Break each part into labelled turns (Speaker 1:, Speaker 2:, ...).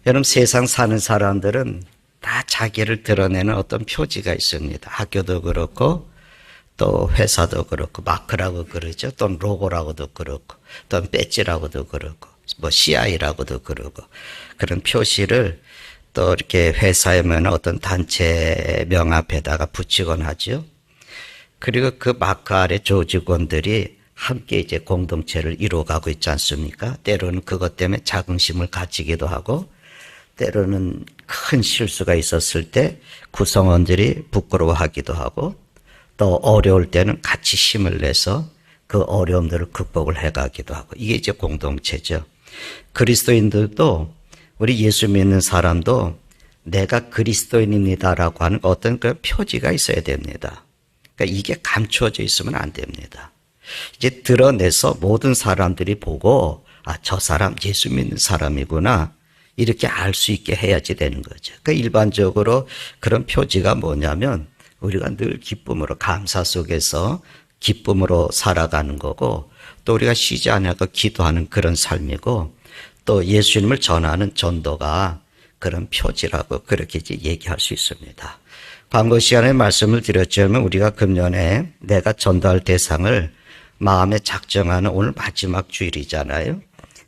Speaker 1: 여러분, 세상 사는 사람들은 다 자기를 드러내는 어떤 표지가 있습니다. 학교도 그렇고 또 회사도 그렇고 마크라고 그러죠. 또는 로고라고도 그렇고 또는 배지라고도 그렇고 뭐 CI라고도 그러고 그런 표시를 또 이렇게 회사에면 어떤 단체 명 앞에다가 붙이곤 하죠. 그리고 그 마크 아래 조직원들이 함께 이제 공동체를 이루어가고 있지 않습니까? 때로는 그것 때문에 자긍심을 가지기도 하고 때로는 큰 실수가 있었을 때 구성원들이 부끄러워하기도 하고 또 어려울 때는 같이 힘을 내서 그 어려움들을 극복을 해가기도 하고 이게 이제 공동체죠. 그리스도인들도 우리 예수 믿는 사람도 내가 그리스도인입니다라고 하는 어떤 그 표지가 있어야 됩니다. 그러니까 이게 감추어져 있으면 안 됩니다. 이제 드러내서 모든 사람들이 보고 저 사람 예수 믿는 사람이구나 이렇게 알 수 있게 해야지 되는 거죠. 그러니까 일반적으로 그런 표지가 뭐냐면 우리가 늘 기쁨으로 감사 속에서 기쁨으로 살아가는 거고 또 우리가 쉬지 않고 기도하는 그런 삶이고 또 예수님을 전하는 전도가 그런 표지라고 그렇게 이제 얘기할 수 있습니다. 광고 시간에 말씀을 드렸지만 우리가 금년에 내가 전도할 대상을 마음에 작정하는 오늘 마지막 주일이잖아요.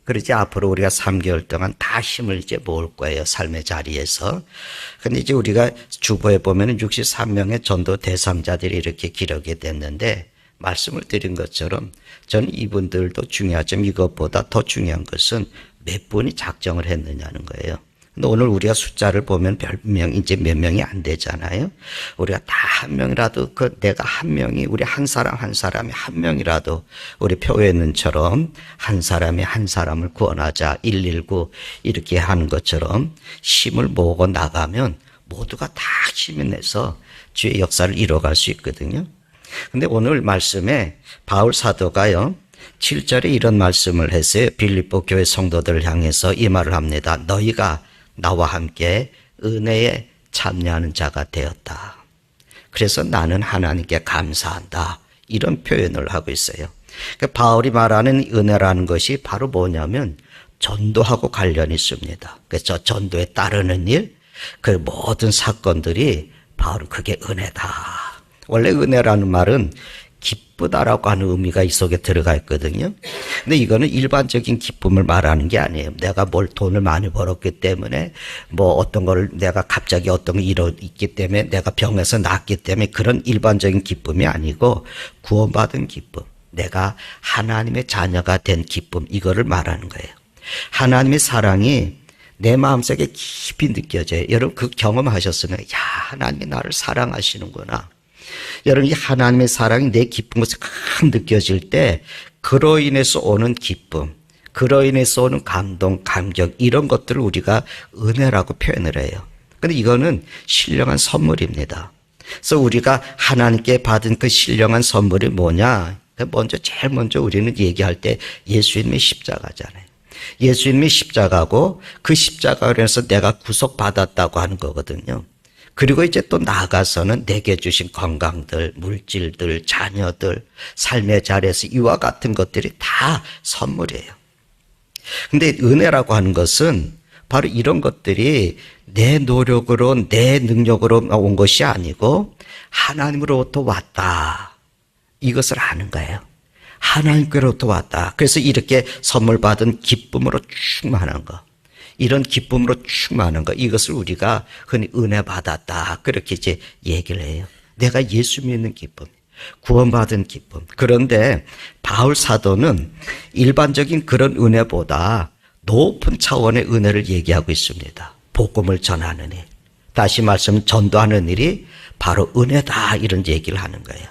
Speaker 1: 그러지 앞으로 우리가 3개월 동안 다 힘을 이제 모을 거예요. 삶의 자리에서. 근데 이제 우리가 주보에 보면은 63명의 전도 대상자들이 이렇게 기록이 됐는데 말씀을 드린 것처럼 저는 이분들도 중요하지만 이것보다 더 중요한 것은 몇 분이 작정을 했느냐는 거예요. 근데 오늘 우리가 숫자를 보면 별명 이제 몇 명이 안 되잖아요. 우리가 다 한 명이라도 내가 한 명이 우리 한 사람 한 사람이 한 명이라도 우리 표현은처럼 한 사람이 한 사람을 구원하자 119 이렇게 하는 것처럼 힘을 모으고 나가면 모두가 다 힘을 내서 주의 역사를 이뤄갈 수 있거든요. 근데 오늘 말씀에 바울 사도가요 7절에 이런 말씀을 했어요. 빌립보 교회 성도들을 향해서 이 말을 합니다. 너희가 나와 함께 은혜에 참여하는 자가 되었다. 그래서 나는 하나님께 감사한다. 이런 표현을 하고 있어요. 그러니까 바울이 말하는 은혜라는 것이 바로 뭐냐면 전도하고 관련이 있습니다. 그래서 전도에 따르는 일, 그 모든 사건들이 바로 그게 은혜다. 원래 은혜라는 말은 기쁘다라고 하는 의미가 이 속에 들어가 있거든요. 근데 이거는 일반적인 기쁨을 말하는 게 아니에요. 내가 돈을 많이 벌었기 때문에 뭐 어떤 걸 내가 갑자기 어떤 게 있기 때문에 내가 병에서 낫기 때문에 그런 일반적인 기쁨이 아니고 구원받은 기쁨. 내가 하나님의 자녀가 된 기쁨. 이거를 말하는 거예요. 하나님의 사랑이 내 마음속에 깊이 느껴져요. 여러분 그 경험하셨으면 하나님이 나를 사랑하시는구나. 여러분 이 하나님의 사랑이 내 기쁜 것이 큰 느껴질 때 그로 인해서 오는 기쁨, 그로 인해서 오는 감동, 감격 이런 것들을 우리가 은혜라고 표현을 해요. 그런데 이거는 신령한 선물입니다. 그래서 우리가 하나님께 받은 그 신령한 선물이 뭐냐? 제일 먼저 우리는 얘기할 때 예수님의 십자가잖아요. 예수님의 십자가고 그 십자가로 인해서 내가 구속받았다고 하는 거거든요. 그리고 이제 또 나아가서는 내게 주신 건강들, 물질들, 자녀들, 삶의 자리에서 이와 같은 것들이 다 선물이에요. 근데 은혜라고 하는 것은 바로 이런 것들이 내 노력으로, 내 능력으로 온 것이 아니고 하나님으로부터 왔다. 이것을 아는 거예요. 하나님께로부터 왔다. 그래서 이렇게 선물 받은 기쁨으로 충만한 거. 이런 기쁨으로 충만한 거, 이것을 우리가 흔히 은혜 받았다. 그렇게 이제 얘기를 해요. 내가 예수 믿는 기쁨, 구원받은 기쁨. 그런데 바울 사도는 일반적인 그런 은혜보다 높은 차원의 은혜를 얘기하고 있습니다. 복음을 전하는 일. 다시 말씀 전도하는 일이 바로 은혜다. 이런 얘기를 하는 거예요.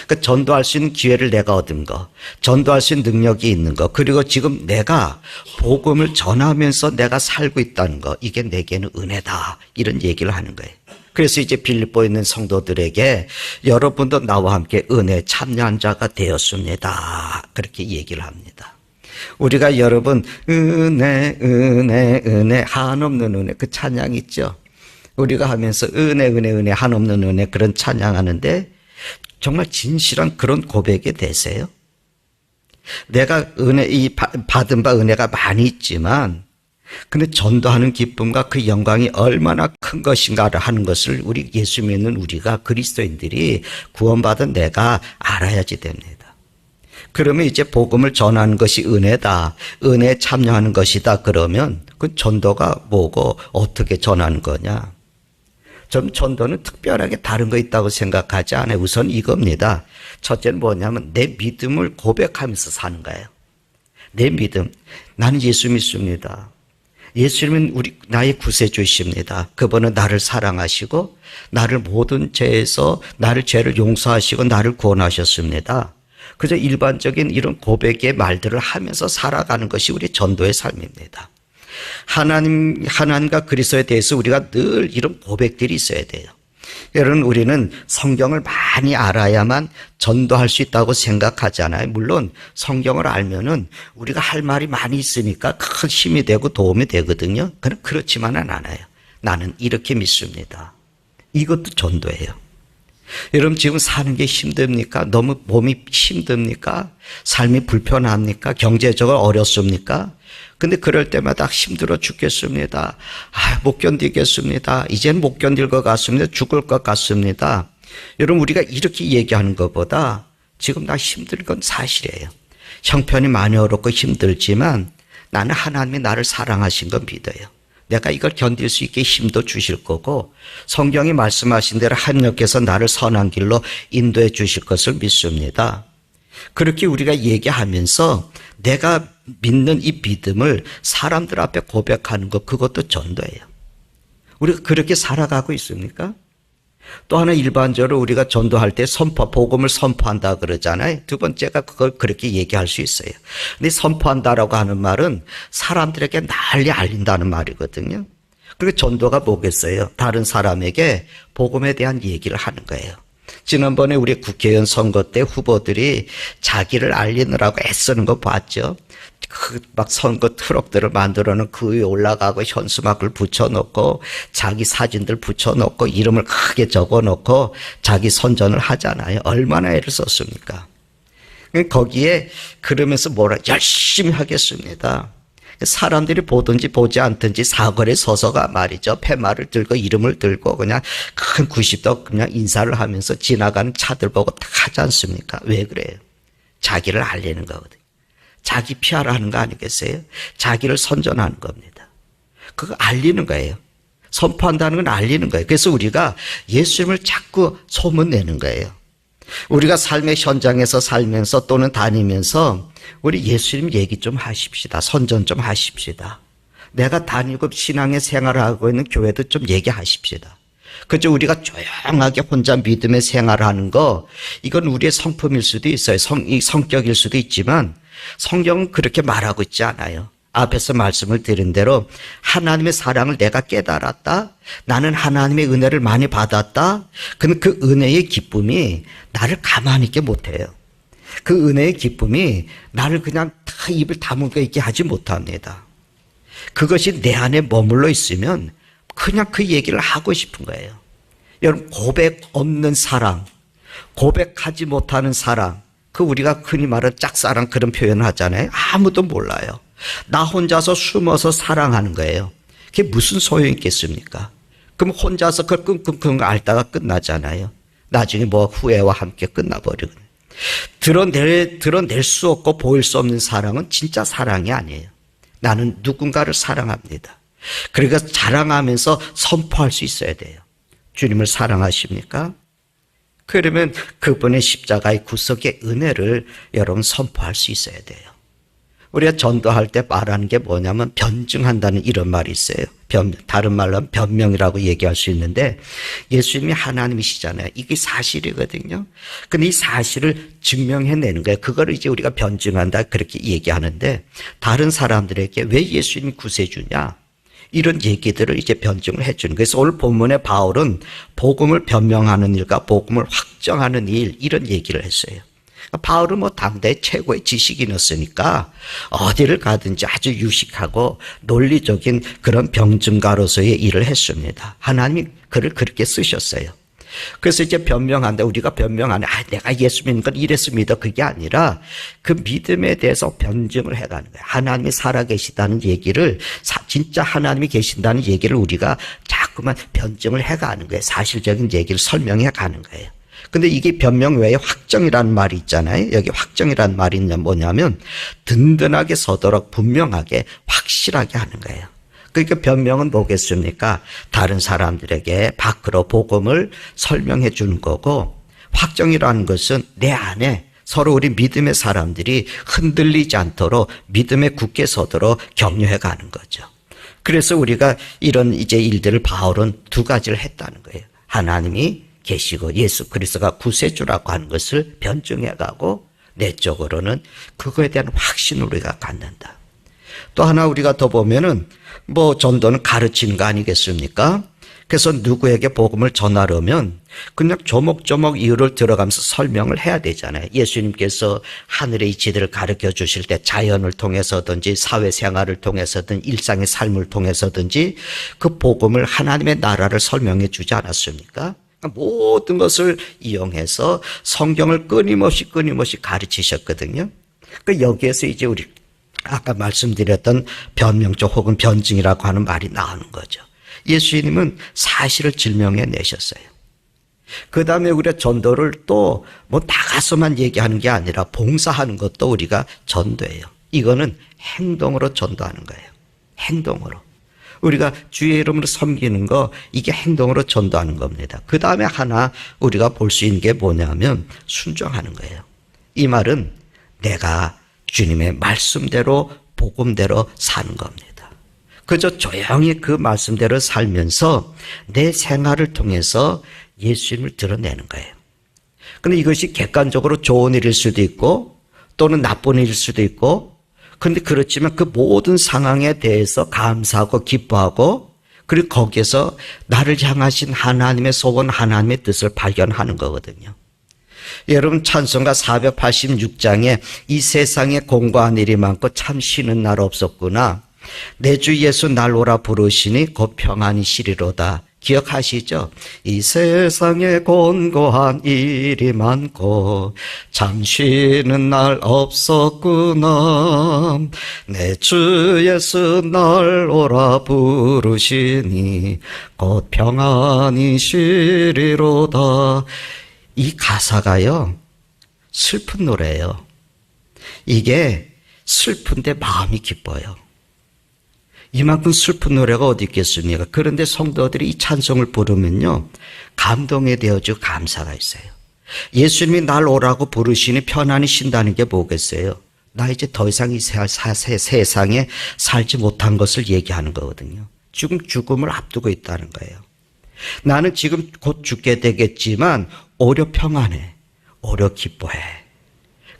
Speaker 1: 그러니까 전도할 수 있는 기회를 내가 얻은 거, 전도할 수 있는 능력이 있는 거, 그리고 지금 내가 복음을 전하면서 내가 살고 있다는 거, 이게 내게는 은혜다. 이런 얘기를 하는 거예요. 그래서 이제 빌립보에 있는 성도들에게 여러분도 나와 함께 은혜 참여한 자가 되었습니다. 그렇게 얘기를 합니다. 우리가 여러분 은혜 한없는 은혜 그 찬양 있죠. 우리가 하면서 은혜 한없는 은혜 그런 찬양하는데 정말 진실한 그런 고백이 되세요? 내가 받은 바 은혜가 많이 있지만 근데 전도하는 기쁨과 그 영광이 얼마나 큰 것인가를 하는 것을 우리 예수 믿는 우리가 그리스도인들이 구원받은 내가 알아야지 됩니다. 그러면 이제 복음을 전하는 것이 은혜다. 은혜에 참여하는 것이다. 그러면 그 전도가 뭐고 어떻게 전하는 거냐? 전 전도는 특별하게 다른 거 있다고 생각하지 않아요. 우선 이겁니다. 첫째는 뭐냐면 내 믿음을 고백하면서 사는 거예요. 내 믿음. 나는 예수 믿습니다. 예수님은 나의 구세주이십니다. 그분은 나를 사랑하시고 나를 모든 죄에서 나를 죄를 용서하시고 나를 구원하셨습니다. 그저 일반적인 이런 고백의 말들을 하면서 살아가는 것이 우리 전도의 삶입니다. 하나님과 그리스도에 대해서 우리가 늘 이런 고백들이 있어야 돼요. 여러분, 우리는 성경을 많이 알아야만 전도할 수 있다고 생각하잖아요. 물론 성경을 알면은 우리가 할 말이 많이 있으니까 큰 힘이 되고 도움이 되거든요. 그렇지만은 않아요. 나는 이렇게 믿습니다. 이것도 전도예요. 여러분, 지금 사는 게 힘듭니까? 너무 몸이 힘듭니까? 삶이 불편합니까? 경제적으로 어렵습니까? 근데 그럴 때마다 힘들어 죽겠습니다. 못 견디겠습니다. 이제는 못 견딜 것 같습니다. 죽을 것 같습니다. 여러분, 우리가 이렇게 얘기하는 것보다 지금 나 힘든 건 사실이에요. 형편이 많이 어렵고 힘들지만 나는 하나님이 나를 사랑하신 건 믿어요. 내가 이걸 견딜 수 있게 힘도 주실 거고 성경이 말씀하신 대로 합력해서 나를 선한 길로 인도해 주실 것을 믿습니다. 그렇게 우리가 얘기하면서 내가 믿는 이 믿음을 사람들 앞에 고백하는 것, 그것도 전도예요. 우리가 그렇게 살아가고 있습니까? 또 하나, 일반적으로 우리가 전도할 때 복음을 선포한다 그러잖아요. 두 번째가 그걸 그렇게 얘기할 수 있어요. 근데 선포한다라고 하는 말은 사람들에게 널리 알린다는 말이거든요. 그리고 전도가 뭐겠어요? 다른 사람에게 복음에 대한 얘기를 하는 거예요. 지난번에 우리 국회의원 선거 때 후보들이 자기를 알리느라고 애쓰는 거 봤죠? 막 선거 트럭들을 만들어놓은 그 위에 올라가고 현수막을 붙여놓고 자기 사진들 붙여놓고 이름을 크게 적어놓고 자기 선전을 하잖아요. 얼마나 애를 썼습니까? 거기에 그러면서 열심히 하겠습니다. 사람들이 보든지 보지 않든지 사거리에 서서가 말이죠. 팻말을 들고 이름을 들고 그냥 큰 90도 그냥 인사를 하면서 지나가는 차들 보고 다 하지 않습니까? 왜 그래요? 자기를 알리는 거거든요. 자기 PR하는 거 아니겠어요? 자기를 선전하는 겁니다. 그거 알리는 거예요. 선포한다는 건 알리는 거예요. 그래서 우리가 예수님을 자꾸 소문내는 거예요. 우리가 삶의 현장에서 살면서 또는 다니면서 우리 예수님 얘기 좀 하십시다. 선전 좀 하십시다. 내가 다니고 신앙의 생활을 하고 있는 교회도 좀 얘기하십시다. 그저 우리가 조용하게 혼자 믿음의 생활을 하는 거, 이건 우리의 성품일 수도 있어요. 성격일 수도 있지만 성경은 그렇게 말하고 있지 않아요. 앞에서 말씀을 드린 대로 하나님의 사랑을 내가 깨달았다. 나는 하나님의 은혜를 많이 받았다. 그럼 그 은혜의 기쁨이 나를 가만히 있게 못해요. 그 은혜의 기쁨이 나를 그냥 다 입을 다물고 있게 하지 못합니다. 그것이 내 안에 머물러 있으면 그냥 그 얘기를 하고 싶은 거예요. 여러분, 고백 없는 사랑, 고백하지 못하는 사랑, 그 우리가 흔히 말하는 짝사랑 그런 표현을 하잖아요. 아무도 몰라요. 나 혼자서 숨어서 사랑하는 거예요. 그게 무슨 소용이 있겠습니까? 그럼 혼자서 그걸 끙끙끙 앓다가 끝나잖아요. 나중에 후회와 함께 끝나버리거든요. 드러낼 수 없고 보일 수 없는 사랑은 진짜 사랑이 아니에요. 나는 누군가를 사랑합니다. 그러니까 자랑하면서 선포할 수 있어야 돼요. 주님을 사랑하십니까? 그러면 그분의 십자가의 구속의 은혜를 여러분 선포할 수 있어야 돼요. 우리가 전도할 때 말하는 게 뭐냐면 변증한다는 이런 말이 있어요. 다른 말로 하면 변명이라고 얘기할 수 있는데 예수님이 하나님이시잖아요. 이게 사실이거든요. 근데 이 사실을 증명해내는 거예요. 그거를 이제 우리가 변증한다 그렇게 얘기하는데 다른 사람들에게 왜 예수님이 구세주냐? 이런 얘기들을 이제 변증을 해주는 거예요. 그래서 오늘 본문의 바울은 복음을 변명하는 일과 복음을 확정하는 일 이런 얘기를 했어요. 바울은 당대 최고의 지식인이었으니까 어디를 가든지 아주 유식하고 논리적인 그런 병증가로서의 일을 했습니다. 하나님이 그를 그렇게 쓰셨어요. 그래서 이제 변명한다. 우리가 변명하는 내가 예수 믿는 건 이랬습니다. 그게 아니라 그 믿음에 대해서 변증을 해가는 거예요. 하나님이 살아계시다는 얘기를 진짜 하나님이 계신다는 얘기를 우리가 자꾸만 변증을 해가는 거예요. 사실적인 얘기를 설명해 가는 거예요. 근데 이게 변명 외에 확정이라는 말이 있잖아요. 여기 확정이라는 말이 뭐냐면 든든하게 서도록 분명하게 확실하게 하는 거예요. 그러니까 변명은 뭐겠습니까? 다른 사람들에게 밖으로 복음을 설명해 주는 거고, 확정이라는 것은 내 안에 서로 우리 믿음의 사람들이 흔들리지 않도록 믿음에 굳게 서도록 격려해 가는 거죠. 그래서 우리가 이런 이제 일들을 바울은 두 가지를 했다는 거예요. 하나님이 계시고 예수 그리스도가 구세주라고 하는 것을 변증해 가고, 내적으로는 그거에 대한 확신을 우리가 갖는다. 또 하나 우리가 더 보면은 전도는 가르치는 거 아니겠습니까? 그래서 누구에게 복음을 전하려면 그냥 조목조목 이유를 들어가면서 설명을 해야 되잖아요. 예수님께서 하늘의 이치들을 가르쳐 주실 때 자연을 통해서든지 사회생활을 통해서든 일상의 삶을 통해서든지 그 복음을 하나님의 나라를 설명해 주지 않았습니까? 모든 것을 이용해서 성경을 끊임없이 가르치셨거든요. 여기에서 이제 우리 아까 말씀드렸던 변명적 혹은 변증이라고 하는 말이 나오는 거죠. 예수님은 사실을 증명해 내셨어요. 그 다음에 우리가 전도를 또 나가서만 얘기하는 게 아니라 봉사하는 것도 우리가 전도예요. 이거는 행동으로 전도하는 거예요. 행동으로. 우리가 주의 이름으로 섬기는 거, 이게 행동으로 전도하는 겁니다. 그 다음에 하나 우리가 볼 수 있는 게 뭐냐면 순종하는 거예요. 이 말은 내가 주님의 말씀대로 복음대로 사는 겁니다. 그저 조용히 그 말씀대로 살면서 내 생활을 통해서 예수님을 드러내는 거예요. 그런데 이것이 객관적으로 좋은 일일 수도 있고 또는 나쁜 일일 수도 있고, 그런데 그렇지만 그 모든 상황에 대해서 감사하고 기뻐하고, 그리고 거기에서 나를 향하신 하나님의 소원, 하나님의 뜻을 발견하는 거거든요. 여러분, 찬송가 486장에 이 세상에 공고한 일이 많고 참 쉬는 날 없었구나, 내 주 예수 날 오라 부르시니 곧 평안히 쉬리로다. 기억하시죠? 이 세상에 곤고한 일이 많고 참 쉬는 날 없었구나, 내 주 예수 날 오라 부르시니 곧 평안히 쉬리로다. 이 가사가요, 슬픈 노래예요. 이게 슬픈데 마음이 기뻐요. 이만큼 슬픈 노래가 어디 있겠습니까? 그런데 성도들이 이 찬송을 부르면요, 감동에 되어지고 감사가 있어요. 예수님이 날 오라고 부르시니 편안히 쉰다는 게 뭐겠어요? 나 이제 더 이상 이 세상에 살지 못한 것을 얘기하는 거거든요. 지금 죽음을 앞두고 있다는 거예요. 나는 지금 곧 죽게 되겠지만 오히려 평안해, 오히려 기뻐해.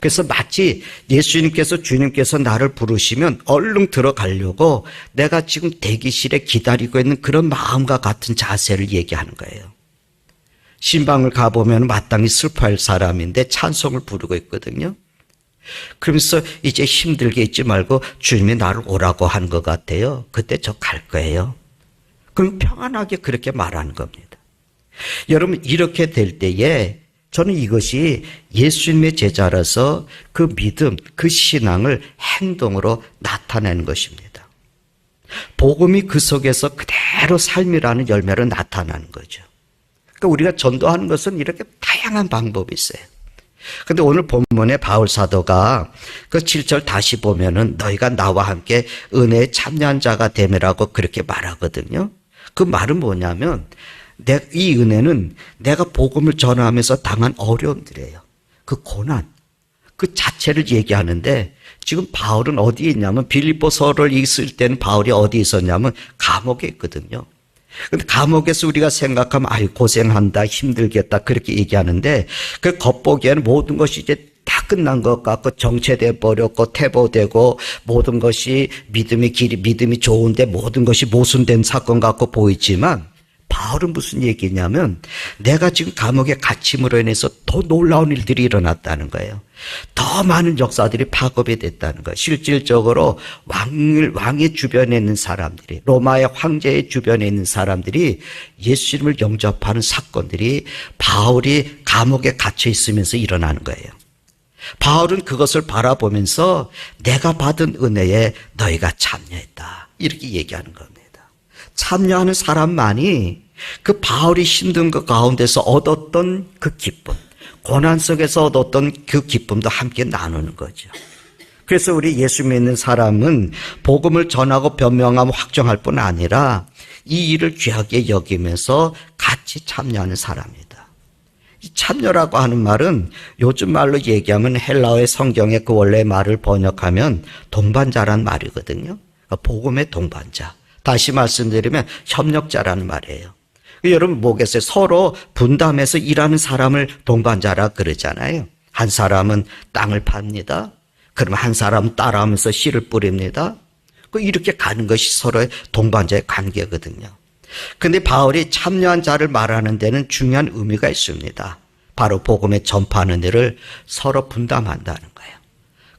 Speaker 1: 그래서 마치 예수님께서, 주님께서 나를 부르시면 얼른 들어가려고 내가 지금 대기실에 기다리고 있는 그런 마음과 같은 자세를 얘기하는 거예요. 신방을 가보면 마땅히 슬퍼할 사람인데 찬송을 부르고 있거든요. 그러면서 이제 힘들게 있지 말고 주님이 나를 오라고 한 것 같아요. 그때 저 갈 거예요. 그럼 평안하게 그렇게 말하는 겁니다. 여러분, 이렇게 될 때에 저는 이것이 예수님의 제자라서 그 믿음, 그 신앙을 행동으로 나타내는 것입니다. 복음이 그 속에서 그대로 삶이라는 열매로 나타나는 거죠. 그러니까 우리가 전도하는 것은 이렇게 다양한 방법이 있어요. 그런데 오늘 본문에 바울 사도가 그 7절 다시 보면은 너희가 나와 함께 은혜에 참여한 자가 되매라고 그렇게 말하거든요. 그 말은 뭐냐면 이 은혜는 내가 복음을 전하면서 당한 어려움들이에요. 그 고난, 그 자체를 얘기하는데, 지금 바울은 어디에 있냐면 빌립보서를 읽을 때는 바울이 어디에 있었냐면 감옥에 있거든요. 근데 감옥에서 우리가 생각하면 아유 고생한다, 힘들겠다 그렇게 얘기하는데, 그 겉보기에는 모든 것이 이제 다 끝난 것 같고 정체돼 버렸고 퇴보되고 모든 것이 믿음이 좋은데 모든 것이 모순된 사건 같고 보이지만, 바울은 무슨 얘기냐면 내가 지금 감옥에 갇힘으로 인해서 더 놀라운 일들이 일어났다는 거예요. 더 많은 역사들이 파급이 됐다는 거예요. 실질적으로 왕의 주변에 있는 사람들이, 로마의 황제의 주변에 있는 사람들이 예수님을 영접하는 사건들이 바울이 감옥에 갇혀 있으면서 일어나는 거예요. 바울은 그것을 바라보면서 내가 받은 은혜에 너희가 참여했다. 이렇게 얘기하는 겁니다. 참여하는 사람만이 그 바울이 힘든 것 가운데서 얻었던 그 기쁨, 고난 속에서 얻었던 그 기쁨도 함께 나누는 거죠. 그래서 우리 예수 믿는 사람은 복음을 전하고 변명하고 확정할 뿐 아니라 이 일을 귀하게 여기면서 같이 참여하는 사람이다. 이 참여라고 하는 말은 요즘 말로 얘기하면 헬라어의 성경의 그 원래 말을 번역하면 동반자란 말이거든요. 복음의 동반자. 다시 말씀드리면 협력자라는 말이에요. 여러분 뭐겠어요? 서로 분담해서 일하는 사람을 동반자라 그러잖아요. 한 사람은 땅을 팝니다. 그러면 한 사람은 따라하면서 씨를 뿌립니다. 이렇게 가는 것이 서로의 동반자의 관계거든요. 그런데 바울이 참여한 자를 말하는 데는 중요한 의미가 있습니다. 바로 복음에 전파하는 일을 서로 분담한다는 거예요.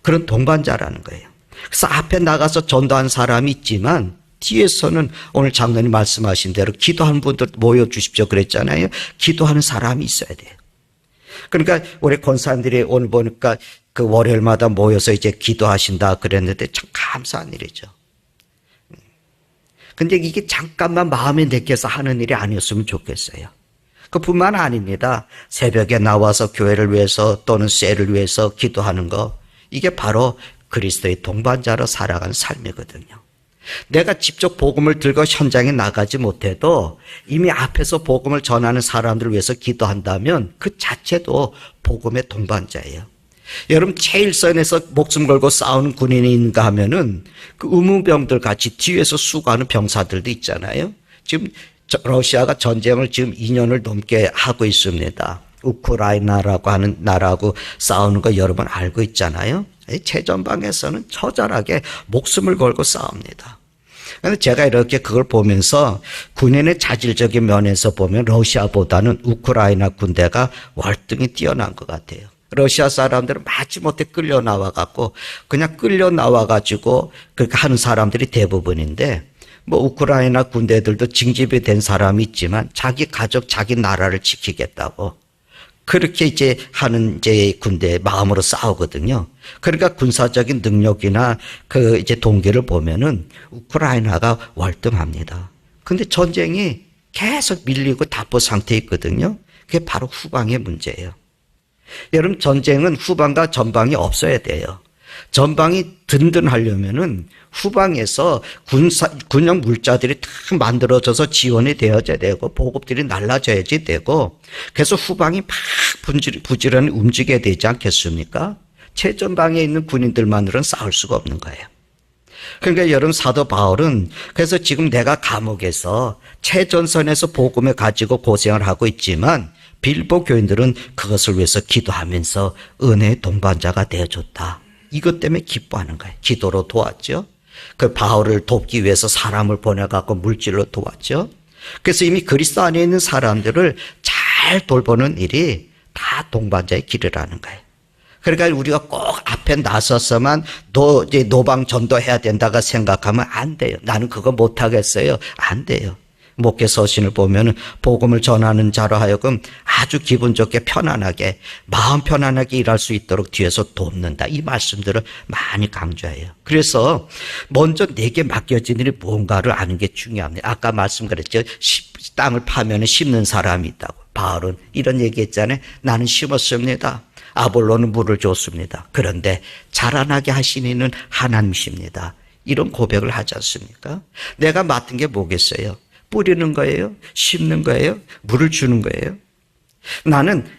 Speaker 1: 그런 동반자라는 거예요. 그래서 앞에 나가서 전도한 사람이 있지만 뒤에서는 오늘 장로님 말씀하신 대로 기도하는 분들 모여주십시오 그랬잖아요. 기도하는 사람이 있어야 돼요. 그러니까 우리 권사님들이 오늘 보니까 그 월요일마다 모여서 이제 기도하신다 그랬는데 참 감사한 일이죠. 근데 이게 잠깐만 마음에 내켜서 하는 일이 아니었으면 좋겠어요. 그뿐만 아닙니다. 새벽에 나와서 교회를 위해서 또는 셀을 위해서 기도하는 거, 이게 바로 그리스도의 동반자로 살아가는 삶이거든요. 내가 직접 복음을 들고 현장에 나가지 못해도 이미 앞에서 복음을 전하는 사람들을 위해서 기도한다면 그 자체도 복음의 동반자예요. 여러분 제일선에서 목숨 걸고 싸우는 군인이 있는가 하면은 그 의무병들 같이 뒤에서 수고하는 병사들도 있잖아요. 지금 러시아가 전쟁을 지금 2년을 넘게 하고 있습니다. 우크라이나라고 하는 나라하고 싸우는 거 여러분 알고 있잖아요. 최전방에서는 처절하게 목숨을 걸고 싸웁니다. 그런데 제가 이렇게 그걸 보면서 군인의 자질적인 면에서 보면 러시아보다는 우크라이나 군대가 월등히 뛰어난 것 같아요. 러시아 사람들은 마지못해 끌려 나와갖고 그냥 끌려 나와가지고 그렇게 하는 사람들이 대부분인데 뭐 우크라이나 군대들도 징집이 된 사람이 있지만 자기 가족, 자기 나라를 지키겠다고 그렇게 이제 하는 이제 군대의 마음으로 싸우거든요. 그러니까 군사적인 능력이나 그 이제 동기를 보면은 우크라이나가 월등합니다. 근데 전쟁이 계속 밀리고 답보 상태에 있거든요. 그게 바로 후방의 문제예요. 여러분 전쟁은 후방과 전방이 없어야 돼요. 전방이 든든하려면은 후방에서 군용 물자들이 탁 만들어져서 지원이 되어져야 되고 보급들이 날라져야지 되고 그래서 후방이 막 부지런히 움직여야 되지 않겠습니까? 최전방에 있는 군인들만으로는 싸울 수가 없는 거예요. 그러니까 여러분 사도 바울은 그래서 지금 내가 감옥에서 최전선에서 복음을 가지고 고생을 하고 있지만 빌보 교인들은 그것을 위해서 기도하면서 은혜의 동반자가 되어줬다. 이것 때문에 기뻐하는 거예요. 기도로 도왔죠. 그 바울을 돕기 위해서 사람을 보내갖고 물질로 도왔죠. 그래서 이미 그리스도 안에 있는 사람들을 잘 돌보는 일이 다 동반자의 길이라는 거예요. 그러니까 우리가 꼭 앞에 나서서만 이제 노방 전도해야 된다고 생각하면 안 돼요. 나는 그거 못하겠어요. 안 돼요. 목회 서신을 보면은 복음을 전하는 자로 하여금 아주 기분 좋게 편안하게 마음 편안하게 일할 수 있도록 뒤에서 돕는다. 이 말씀들을 많이 강조해요. 그래서 먼저 내게 맡겨진 일이 뭔가를 아는 게 중요합니다. 아까 말씀드렸죠. 땅을 파면 심는 사람이 있다고. 바울은 이런 얘기했잖아요. 나는 심었습니다. 아볼로는 물을 줬습니다. 그런데 자라나게 하신 이는 하나님이십니다. 이런 고백을 하지 않습니까? 내가 맡은 게 뭐겠어요? 뿌리는 거예요? 심는 거예요? 물을 주는 거예요?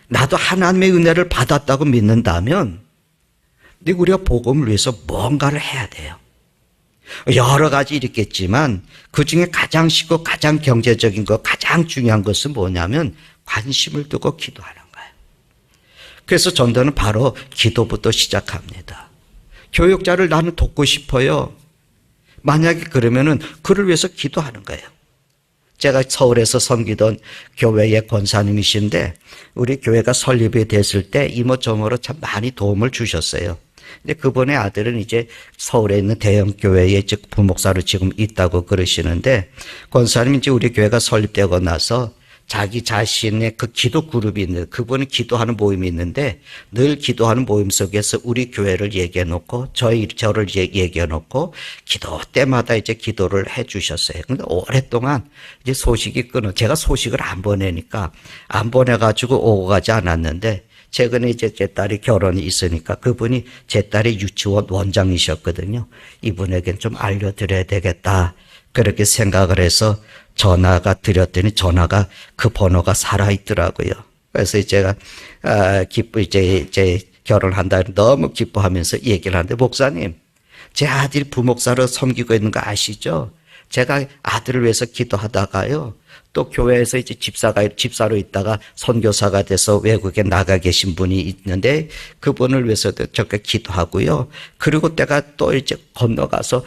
Speaker 1: 나도 하나님의 은혜를 받았다고 믿는다면 우리가 복음을 위해서 뭔가를 해야 돼요. 여러 가지 있겠지만 그중에 가장 쉽고 가장 경제적인 것, 가장 중요한 것은 뭐냐면 관심을 두고 기도하는 거예요. 그래서 전도는 바로 기도부터 시작합니다. 교육자를 나는 돕고 싶어요. 만약에 그러면은 그를 위해서 기도하는 거예요. 제가 서울에서 섬기던 교회의 권사님이신데 우리 교회가 설립이 됐을 때 이모저모로 참 많이 도움을 주셨어요. 근데 그분의 아들은 이제 서울에 있는 대형 교회에 부목사로 지금 있다고 그러시는데 권사님이 이제 우리 교회가 설립되고 나서 자기 자신의 그 기도 그룹이 있는데, 그분은 기도하는 모임이 있는데 늘 기도하는 모임 속에서 우리 교회를 얘기해 놓고 저를 얘기해 놓고 기도 때마다 이제 기도를 해 주셨어요. 근데 오랫동안 이제 소식이 제가 소식을 안 보내니까 안 보내가지고 오고 가지 않았는데, 최근에 이제 제 딸이 결혼이 있으니까 그분이 제 딸의 유치원 원장이셨거든요. 이분에겐 좀 알려드려야 되겠다, 그렇게 생각을 해서 전화가 드렸더니 전화가 그 번호가 살아있더라고요. 그래서 제가 이제 결혼한다 너무 기뻐하면서 얘기를 하는데, 목사님, 제 아들이 부목사로 섬기고 있는 거 아시죠? 제가 아들을 위해서 기도하다가요, 또 교회에서 이제 집사로 있다가 선교사가 돼서 외국에 나가 계신 분이 있는데 그분을 위해서도 저렇게 기도하고요. 그리고 내가 또 이제 건너가서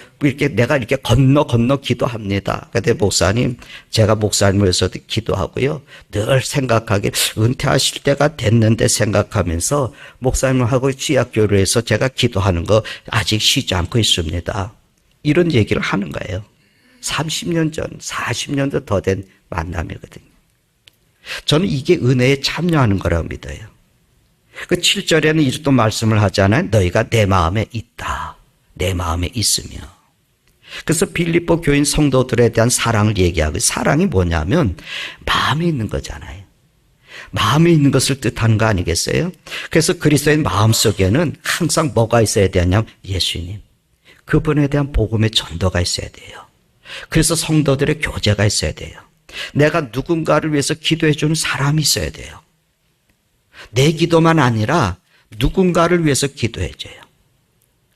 Speaker 1: 내가 이렇게 건너 기도합니다. 근데 목사님, 제가 목사님을 위해서도 기도하고요. 늘 생각하길 은퇴하실 때가 됐는데 생각하면서 목사님하고 지약교회를 해서 제가 기도하는 거 아직 쉬지 않고 있습니다. 이런 얘기를 하는 거예요. 30년 전, 40년도 더 된 만남이거든요. 저는 이게 은혜에 참여하는 거라고 믿어요. 그 7절에는 이렇게 또 말씀을 하잖아요. 너희가 내 마음에 있다. 내 마음에 있으며. 그래서 빌립보 교인 성도들에 대한 사랑을 얘기하고, 사랑이 뭐냐면 마음에 있는 거잖아요. 마음에 있는 것을 뜻하는 거 아니겠어요? 그래서 그리스도의 마음속에는 항상 뭐가 있어야 되냐면 예수님, 그분에 대한 복음의 전도가 있어야 돼요. 그래서 성도들의 교제가 있어야 돼요. 내가 누군가를 위해서 기도해 주는 사람이 있어야 돼요. 내 기도만 아니라 누군가를 위해서 기도해 줘요.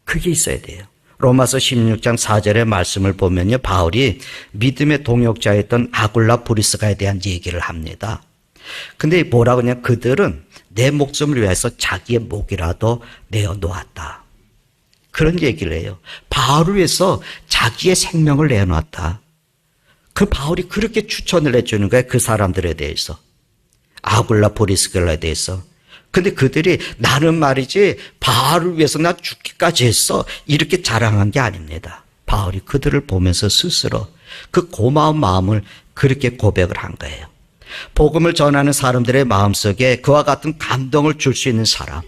Speaker 1: 그게 있어야 돼요. 로마서 16장 4절의 말씀을 보면요, 바울이 믿음의 동역자였던 아굴라 브리스가에 대한 얘기를 합니다. 근데 뭐라고 하냐, 그들은 내 목숨을 위해서 자기의 목이라도 내어놓았다, 그런 얘기를 해요. 바울을 위해서 자기의 생명을 내어놨다. 그 바울이 그렇게 추천을 해주는 거예요. 그 사람들에 대해서. 아굴라 브리스가에 대해서. 근데 그들이 나는 말이지 바울을 위해서 나 죽기까지 했어, 이렇게 자랑한 게 아닙니다. 바울이 그들을 보면서 스스로 그 고마운 마음을 그렇게 고백을 한 거예요. 복음을 전하는 사람들의 마음속에 그와 같은 감동을 줄 수 있는 사람,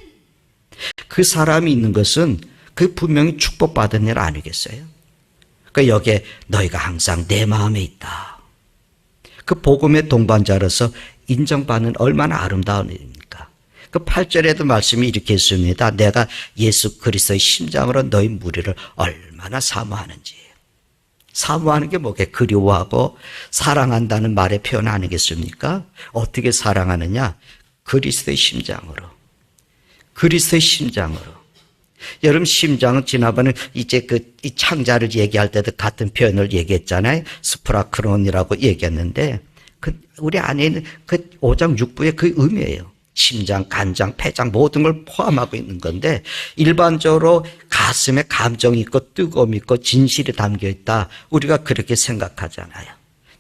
Speaker 1: 그 사람이 있는 것은 그 분명히 축복받은 일 아니겠어요? 그러니까 여기에 너희가 항상 내 마음에 있다. 그 복음의 동반자로서 인정받는 얼마나 아름다운 일입니까? 그 8절에도 말씀이 이렇게 있습니다. 내가 예수 그리스도의 심장으로 너희 무리를 얼마나 사모하는지. 사모하는 게 뭐게? 그리워하고 사랑한다는 말의 표현 아니겠습니까? 어떻게 사랑하느냐? 그리스도의 심장으로. 그리스도의 심장으로. 여러분, 심장은 지난번에 이제 이 창자를 얘기할 때도 같은 표현을 얘기했잖아요. 스프라크론이라고 얘기했는데, 우리 안에 있는 그 5장 6부의 그 의미예요. 심장, 간장, 폐장 모든 걸 포함하고 있는 건데, 일반적으로 가슴에 감정이 있고 뜨거움이 있고 진실이 담겨 있다, 우리가 그렇게 생각하잖아요.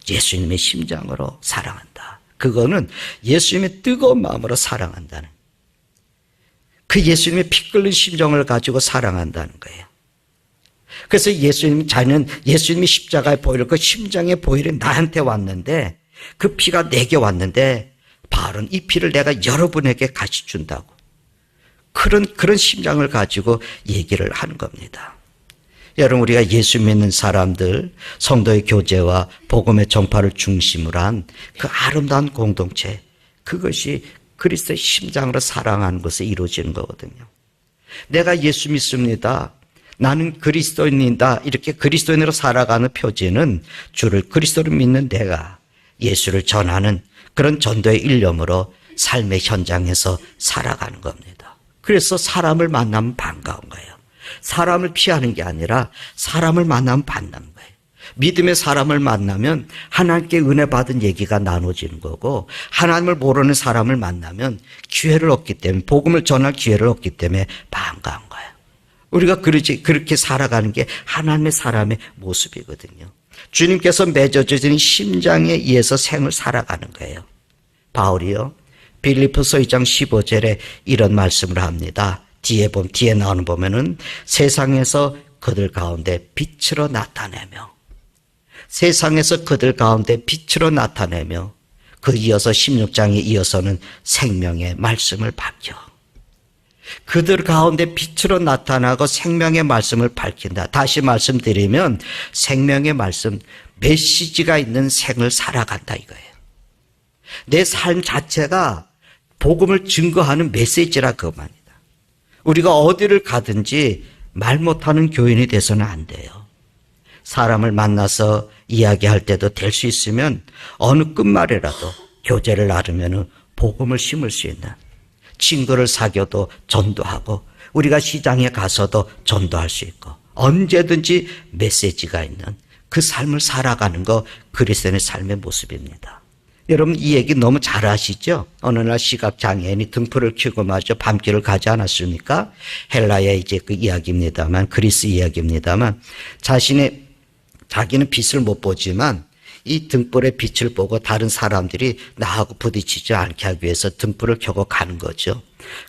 Speaker 1: 예수님의 심장으로 사랑한다. 그거는 예수님의 뜨거운 마음으로 사랑한다는, 그 예수님의 피 끓는 심정을 가지고 사랑한다는 거예요. 그래서 자기는 예수님이 십자가에 보혈, 그 심장의 보혈이 나한테 왔는데, 그 피가 내게 왔는데 바울은 이 피를 내가 여러분에게 같이 준다고, 그런 심장을 가지고 얘기를 하는 겁니다. 여러분, 우리가 예수 믿는 사람들, 성도의 교제와 복음의 전파를 중심으로 한 그 아름다운 공동체, 그것이 그리스도의 심장으로 사랑하는 것에 이루어지는 거거든요. 내가 예수 믿습니다, 나는 그리스도인이다, 이렇게 그리스도인으로 살아가는 표지는 주를 그리스도로 믿는 내가 예수를 전하는 그런 전도의 일념으로 삶의 현장에서 살아가는 겁니다. 그래서 사람을 만나면 반가운 거예요. 사람을 피하는 게 아니라 사람을 만나면 반가운 거예요. 믿음의 사람을 만나면 하나님께 은혜 받은 얘기가 나눠지는 거고, 하나님을 모르는 사람을 만나면 기회를 얻기 때문에, 복음을 전할 기회를 얻기 때문에 반가운 거예요. 우리가 그렇게 살아가는 게 하나님의 사람의 모습이거든요. 주님께서 맺어주신 심장에 의해서 생을 살아가는 거예요. 바울이요, 빌립보서 2장 15절에 이런 말씀을 합니다. 뒤에 나오는 보면은 세상에서 그들 가운데 빛으로 나타내며, 세상에서 그들 가운데 빛으로 나타내며, 그 이어서 16장에 이어서는 생명의 말씀을 밝혀. 그들 가운데 빛으로 나타나고 생명의 말씀을 밝힌다. 다시 말씀드리면 생명의 말씀, 메시지가 있는 생을 살아간다 이거예요. 내 삶 자체가 복음을 증거하는 메시지라 그 말이다. 우리가 어디를 가든지 말 못하는 교인이 돼서는 안 돼요. 사람을 만나서 이야기할 때도 될 수 있으면 어느 끝말이라도 교제를 나누면 복음을 심을 수 있는, 친구를 사귀어도 전도하고 우리가 시장에 가서도 전도할 수 있고 언제든지 메시지가 있는 그 삶을 살아가는 거 그리스도인의 삶의 모습입니다. 여러분 이 얘기 너무 잘 아시죠? 어느 날 시각장애인이 등불을 켜고 마저 밤길을 가지 않았습니까? 헬라의 이제 그 이야기입니다만, 그리스 이야기입니다만, 자기는 빛을 못 보지만 이 등불의 빛을 보고 다른 사람들이 나하고 부딪히지 않게 하기 위해서 등불을 켜고 가는 거죠.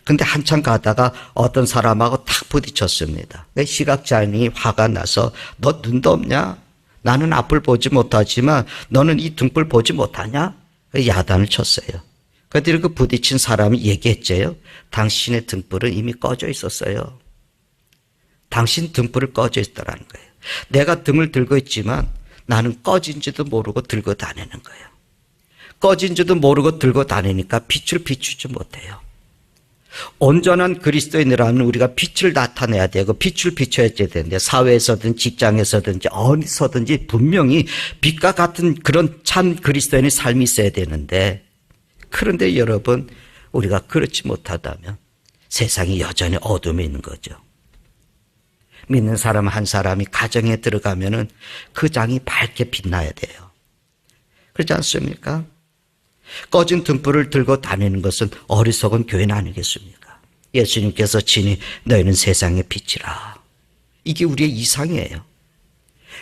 Speaker 1: 근데 한참 가다가 어떤 사람하고 탁 부딪혔습니다. 시각장애인이 화가 나서 너 눈도 없냐? 나는 앞을 보지 못하지만 너는 이 등불 보지 못하냐? 야단을 쳤어요. 그들이 그 부딪힌 사람이 얘기했죠. 당신의 등불은 이미 꺼져 있었어요. 당신 등불을 꺼져 있더라는 거예요. 내가 등을 들고 있지만 나는 꺼진지도 모르고 들고 다니는 거예요. 꺼진지도 모르고 들고 다니니까 빛을 비추지 못해요. 온전한 그리스도인이라면 우리가 빛을 나타내야 되고 빛을 비춰야 되는데 사회에서든 직장에서든지 어디서든지 분명히 빛과 같은 그런 참 그리스도인의 삶이 있어야 되는데, 그런데 여러분 우리가 그렇지 못하다면 세상이 여전히 어둠에 있는 거죠. 믿는 사람 한 사람이 가정에 들어가면은 그 장이 밝게 빛나야 돼요. 그렇지 않습니까? 꺼진 등불을 들고 다니는 것은 어리석은 교인 아니겠습니까? 예수님께서 친히 너희는 세상의 빛이라. 이게 우리의 이상이에요.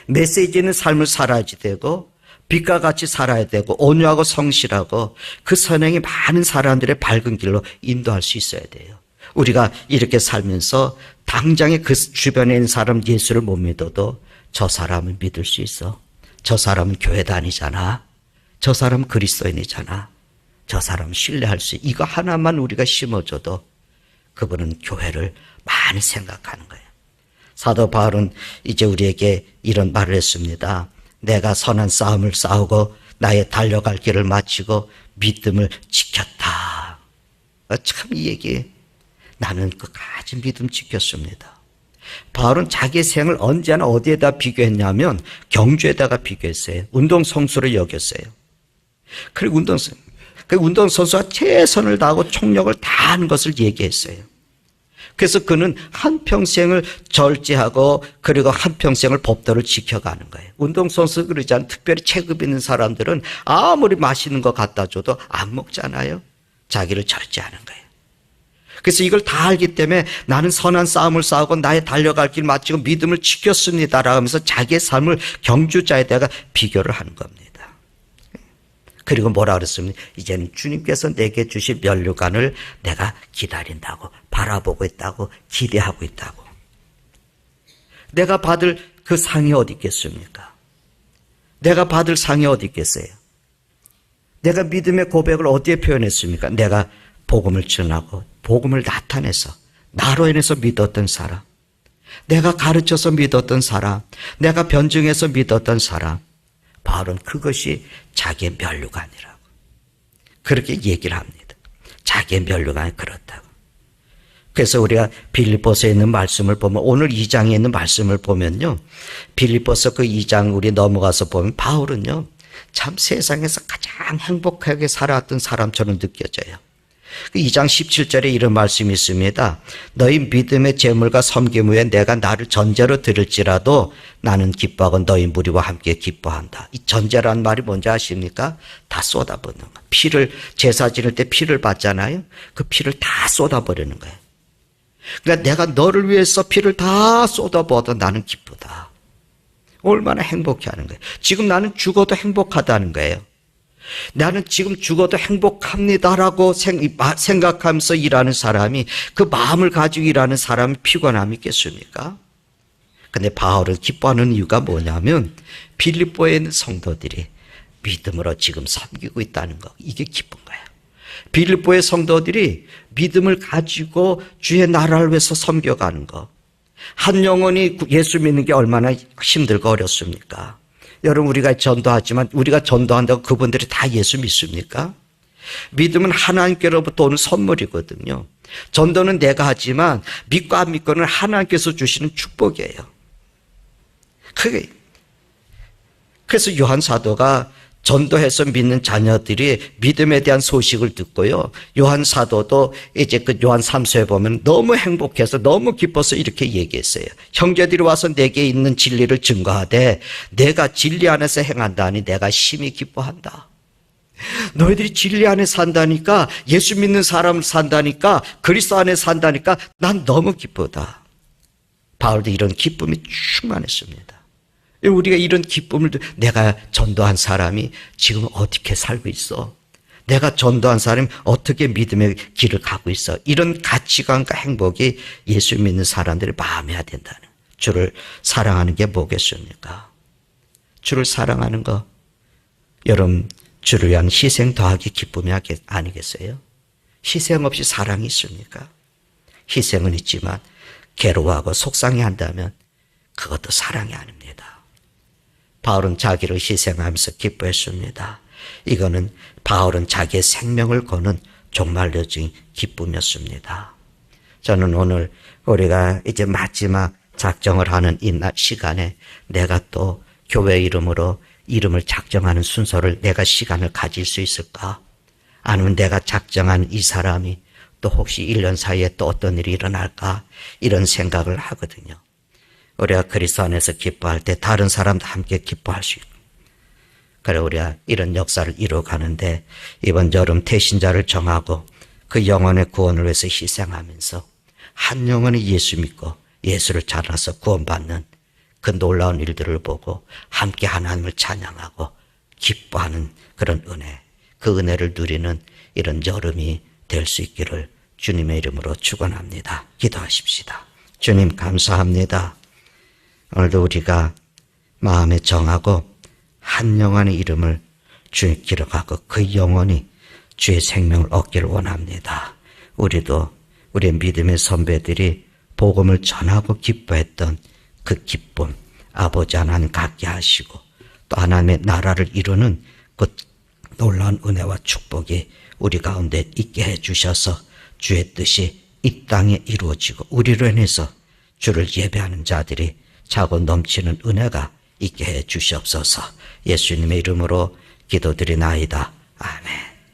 Speaker 1: 메시지 있는 삶을 살아야 되고 빛과 같이 살아야 되고 온유하고 성실하고 그 선행이 많은 사람들의 밝은 길로 인도할 수 있어야 돼요. 우리가 이렇게 살면서 당장에 그 주변에 있는 사람 예수를 못 믿어도 저 사람은 믿을 수 있어. 저 사람은 교회 다니잖아. 저 사람은 그리스도인이잖아. 저 사람은 신뢰할 수 있어. 이거 하나만 우리가 심어줘도 그분은 교회를 많이 생각하는 거예요. 사도 바울은 이제 우리에게 이런 말을 했습니다. 내가 선한 싸움을 싸우고 나의 달려갈 길을 마치고 믿음을 지켰다. 참 이 얘기, 나는 끝까지 믿음 지켰습니다. 바울은 자기의 생을 언제나 어디에다 비교했냐면 경주에다가 비교했어요. 운동선수로 여겼어요. 그리고 운동선수가 최선을 다하고 총력을 다하는 것을 얘기했어요. 그래서 그는 한평생을 절제하고 그리고 한평생을 법도를 지켜가는 거예요. 운동선수 그러지 않은 특별히 체급 있는 사람들은 아무리 맛있는 거 갖다 줘도 안 먹잖아요. 자기를 절제하는 거예요. 그래서 이걸 다 알기 때문에 나는 선한 싸움을 싸우고 나의 달려갈 길 마치고 믿음을 지켰습니다라고 하면서 자기의 삶을 경주자에다가 비교를 하는 겁니다. 그리고 뭐라 그랬습니까? 이제는 주님께서 내게 주실 면류관을 내가 기다린다고, 바라보고 있다고, 기대하고 있다고. 내가 받을 그 상이 어디 있겠습니까? 내가 받을 상이 어디 있겠어요? 내가 믿음의 고백을 어디에 표현했습니까? 내가 복음을 전하고 복음을 나타내서 나로 인해서 믿었던 사람, 내가 가르쳐서 믿었던 사람, 내가 변증해서 믿었던 사람, 바울은 그것이 자기의 면류관이라고 그렇게 얘기를 합니다. 자기의 면류관이 그렇다고. 그래서 우리가 빌립보서에 있는 말씀을 보면, 오늘 2장에 있는 말씀을 보면요, 빌립보서 그 2장 우리 넘어가서 보면 바울은요 참 세상에서 가장 행복하게 살아왔던 사람처럼 느껴져요. 2장 17절에 이런 말씀이 있습니다. 너희 믿음의 재물과 섬김 후에 내가 나를 전제로 들을지라도 나는 기뻐하고 너희 무리와 함께 기뻐한다. 이 전제라는 말이 뭔지 아십니까? 다 쏟아붓는 거예요. 피를, 제사 지낼 때 피를 받잖아요. 그 피를 다 쏟아버리는 거예요. 그러니까 내가 너를 위해서 피를 다 쏟아부어도 나는 기쁘다. 얼마나 행복해하는 거예요. 지금 나는 죽어도 행복하다는 거예요. 나는 지금 죽어도 행복합니다라고 생각하면서 일하는 사람이, 그 마음을 가지고 일하는 사람이 피곤함이 있겠습니까? 근데 바울은 기뻐하는 이유가 뭐냐면 빌립보에 있는 성도들이 믿음으로 지금 섬기고 있다는 거, 이게 기쁜 거예요. 빌립보의 성도들이 믿음을 가지고 주의 나라를 위해서 섬겨가는 거. 한 영혼이 예수 믿는 게 얼마나 힘들고 어렵습니까? 여러분, 우리가 전도하지만 우리가 전도한다고 그분들이 다 예수 믿습니까? 믿음은 하나님께로부터 오는 선물이거든요. 전도는 내가 하지만 믿고 안 믿고는 하나님께서 주시는 축복이에요. 그래서 요한 사도가 전도해서 믿는 자녀들이 믿음에 대한 소식을 듣고요. 요한 사도도 이제 그 요한 3서에 보면 너무 행복해서 너무 기뻐서 이렇게 얘기했어요. 형제들이 와서 내게 있는 진리를 증거하되 내가 진리 안에서 행한다니 내가 심히 기뻐한다. 너희들이 진리 안에 산다니까, 예수 믿는 사람을 산다니까, 그리스도 안에 산다니까 난 너무 기쁘다. 바울도 이런 기쁨이 충만했습니다. 우리가 이런 기쁨을, 내가 전도한 사람이 지금 어떻게 살고 있어? 내가 전도한 사람이 어떻게 믿음의 길을 가고 있어? 이런 가치관과 행복이 예수 믿는 사람들의 마음이어야 된다는, 주를 사랑하는 게 뭐겠습니까? 주를 사랑하는 거, 여러분, 주를 위한 희생 더하기 기쁨이 아니겠어요? 희생 없이 사랑이 있습니까? 희생은 있지만 괴로워하고 속상해한다면 그것도 사랑이 아닙니다. 바울은 자기를 희생하면서 기뻐했습니다. 이거는 바울은 자기의 생명을 거는 종말적인 기쁨이었습니다. 저는 오늘 우리가 이제 마지막 작정을 하는 이 시간에 내가 또 교회 이름으로 이름을 작정하는 순서를 내가 시간을 가질 수 있을까? 아니면 내가 작정한 이 사람이 또 혹시 1년 사이에 또 어떤 일이 일어날까? 이런 생각을 하거든요. 우리가 그리스도 안에서 기뻐할 때 다른 사람도 함께 기뻐할 수 있고, 그래 우리가 이런 역사를 이루어가는데 이번 여름 태신자를 정하고 그 영혼의 구원을 위해서 희생하면서 한 영혼이 예수 믿고 예수를 찾아서 구원받는 그 놀라운 일들을 보고 함께 하나님을 찬양하고 기뻐하는 그런 은혜, 그 은혜를 누리는 이런 여름이 될 수 있기를 주님의 이름으로 축원합니다. 기도하십시다. 주님 감사합니다. 오늘도 우리가 마음에 정하고 한 영혼의 이름을 주에 기록하고 그 영혼이 주의 생명을 얻기를 원합니다. 우리도 우리의 믿음의 선배들이 복음을 전하고 기뻐했던 그 기쁨, 아버지 하나님 갖게 하시고 또 하나님의 나라를 이루는 그 놀라운 은혜와 축복이 우리 가운데 있게 해주셔서 주의 뜻이 이 땅에 이루어지고 우리로 인해서 주를 예배하는 자들이 차고 넘치는 은혜가 있게 해 주시옵소서. 예수님의 이름으로 기도드리나이다. 아멘.